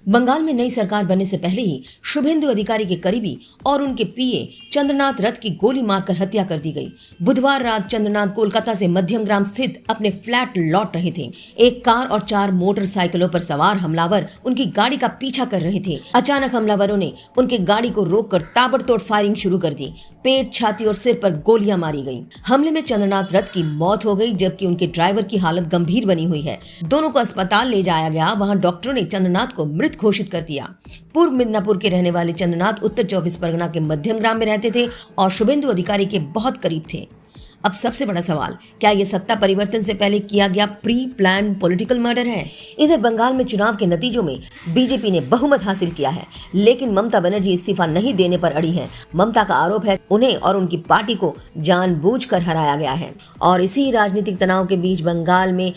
बंगाल में नई सरकार बनने से पहले ही शुभेंदु अधिकारी के करीबी और उनके पीए चंद्रनाथ रथ की गोली मारकर हत्या कर दी गई। बुधवार रात चंद्रनाथ कोलकाता से मध्यमग्राम स्थित अपने फ्लैट लौट रहे थे। एक कार और 4 मोटरसाइकिलों पर सवार हमलावर उनकी गाड़ी का पीछा कर रहे थे। अचानक हमलावरों ने उनकी गाड़ी को रोककर ताबड़तोड़ फायरिंग शुरू कर दी। पेट, छाती और सिर पर गोलियां मारी गई। हमले में चंद्रनाथ रथ की मौत हो गई, जबकि उनके ड्राइवर की हालत गंभीर बनी हुई है। दोनों को अस्पताल ले जाया गया। वहां डॉक्टरों ने चंद्रनाथ को मृत घोषित कर दिया। पूर्व मिदनापुर के रहने वाले चंद्रनाथ उत्तर 24 परगना के मध्यमग्राम में रहते थे और शुभेंदु अधिकारी के बहुत करीब थे। अब सबसे बड़ा सवाल, क्या ये सत्ता परिवर्तन से पहले किया गया प्री प्लान पॉलिटिकल मर्डर है? इधर बंगाल में चुनाव के नतीजों में बीजेपी ने बहुमत हासिल किया है, लेकिन ममता बनर्जी इस्तीफा नहीं देने पर अड़ी हैं। ममता का आरोप है उन्हें और उनकी पार्टी को जानबूझकर हराया गया है। और इसी राजनीतिक तनाव के बीच बंगाल में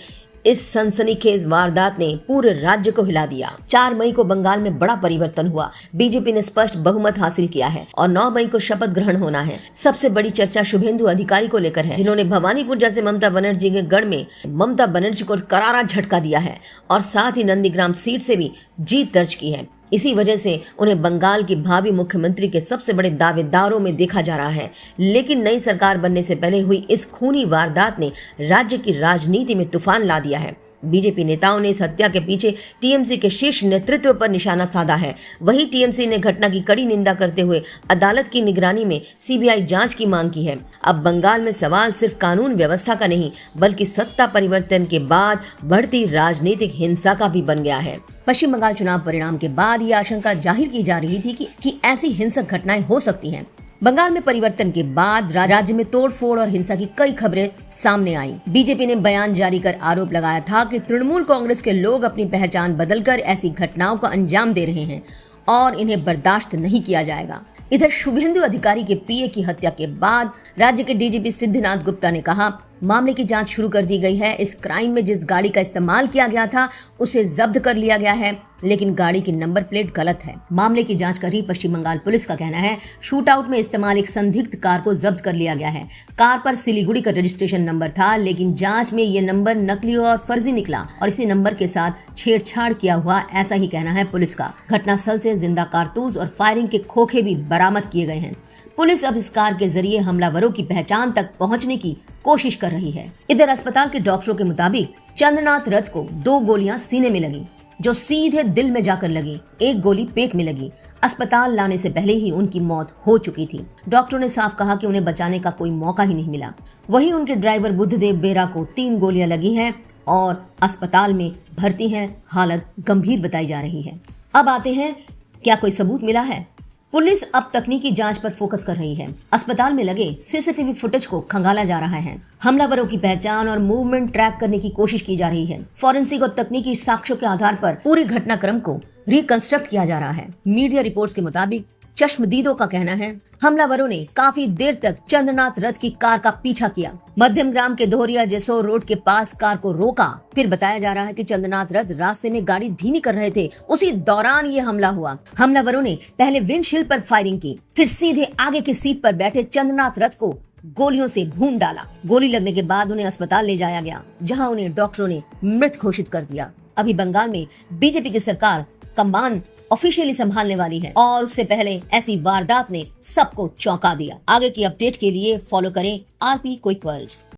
इस सनसनीखेज वारदात ने पूरे राज्य को हिला दिया। 4 मई को बंगाल में बड़ा परिवर्तन हुआ। बीजेपी ने स्पष्ट बहुमत हासिल किया है और 9 मई को शपथ ग्रहण होना है। सबसे बड़ी चर्चा शुभेंदु अधिकारी को लेकर है, जिन्होंने भवानीपुर जैसे ममता बनर्जी के गढ़ में ममता बनर्जी को करारा झटका दिया है और साथ ही नंदीग्राम सीट से भी जीत दर्ज की है। इसी वजह से उन्हें बंगाल की भावी मुख्यमंत्री के सबसे बड़े दावेदारों में देखा जा रहा है। लेकिन नई सरकार बनने से पहले हुई इस खूनी वारदात ने राज्य की राजनीति में तूफान ला दिया है। बीजेपी नेताओं ने इस हत्या के पीछे टीएमसी के शीर्ष नेतृत्व पर निशाना साधा है। वहीं टीएमसी ने घटना की कड़ी निंदा करते हुए अदालत की निगरानी में सीबीआई जांच की मांग की है। अब बंगाल में सवाल सिर्फ कानून व्यवस्था का नहीं, बल्कि सत्ता परिवर्तन के बाद बढ़ती राजनीतिक हिंसा का भी बन गया है। पश्चिम बंगाल चुनाव परिणाम के बाद ये आशंका जाहिर की जा रही थी कि ऐसी हिंसक घटनाएं हो सकती हैं। बंगाल में परिवर्तन के बाद राज्य में तोड़फोड़ और हिंसा की कई खबरें सामने आई। बीजेपी ने बयान जारी कर आरोप लगाया था कि तृणमूल कांग्रेस के लोग अपनी पहचान बदलकर ऐसी घटनाओं को अंजाम दे रहे हैं और इन्हें बर्दाश्त नहीं किया जाएगा। इधर शुभेंदु अधिकारी के पीए की हत्या के बाद राज्य के डीजीपी सिद्धिनाथ गुप्ता ने कहा, मामले की जांच शुरू कर दी गई है। इस क्राइम में जिस गाड़ी का इस्तेमाल किया गया था उसे जब्त कर लिया गया है, लेकिन गाड़ी की नंबर प्लेट गलत है। मामले की जांच कर रही पश्चिम बंगाल पुलिस का कहना है, शूट आउट में इस्तेमाल एक संदिग्ध कार को जब्त कर लिया गया है। कार पर सिलीगुड़ी का रजिस्ट्रेशन नंबर था, लेकिन जांच में ये नंबर नकली और फर्जी निकला और इसी नंबर के साथ छेड़छाड़ किया हुआ, ऐसा ही कहना है पुलिस का। घटनास्थल से जिंदा कारतूस और फायरिंग के खोखे भी बरामद किए गए हैं। पुलिस अब इस कार के जरिए हमलावरों की पहचान तक पहुंचने की कोशिश कर रही है। इधर अस्पताल के डॉक्टरों के मुताबिक चंद्रनाथ रथ को 2 गोलियां सीने में लगी, जो सीधे दिल में जाकर लगी। 1 गोली पेट में लगी। अस्पताल लाने से पहले ही उनकी मौत हो चुकी थी। डॉक्टरों ने साफ कहा कि उन्हें बचाने का कोई मौका ही नहीं मिला। वहीं उनके ड्राइवर बुद्धदेव बेरा को 3 गोलियां लगी हैं और अस्पताल में भर्ती हैं। हालत गंभीर बताई जा रही है। अब आते हैं, क्या कोई सबूत मिला है? पुलिस अब तकनीकी जांच पर फोकस कर रही है। अस्पताल में लगे सीसीटीवी फुटेज को खंगाला जा रहा है। हमलावरों की पहचान और मूवमेंट ट्रैक करने की कोशिश की जा रही है। फॉरेंसिक और तकनीकी साक्ष्यों के आधार पर पूरी घटनाक्रम को रिकंस्ट्रक्ट किया जा रहा है। मीडिया रिपोर्ट्स के मुताबिक चश्मदीदों का कहना है, हमलावरों ने काफी देर तक चंद्रनाथ रथ की कार का पीछा किया। मध्यमग्राम के दोहरिया जेसोर रोड के पास कार को रोका। फिर बताया जा रहा है कि चंद्रनाथ रथ रास्ते में गाड़ी धीमी कर रहे थे, उसी दौरान ये हमला हुआ। हमलावरों ने पहले विंडशील्ड पर फायरिंग की, फिर सीधे आगे की सीट पर बैठे चंद्रनाथ रथ को गोलियों से भून डाला। गोली लगने के बाद उन्हें अस्पताल ले जाया गया, जहां उन्हें डॉक्टरों ने मृत घोषित कर दिया। अभी बंगाल में बीजेपी की सरकार कमान ऑफिशियली संभालने वाली है और उससे पहले ऐसी वारदात ने सबको चौंका दिया। आगे की अपडेट के लिए फॉलो करें आरपी क्विक वर्ल्ड।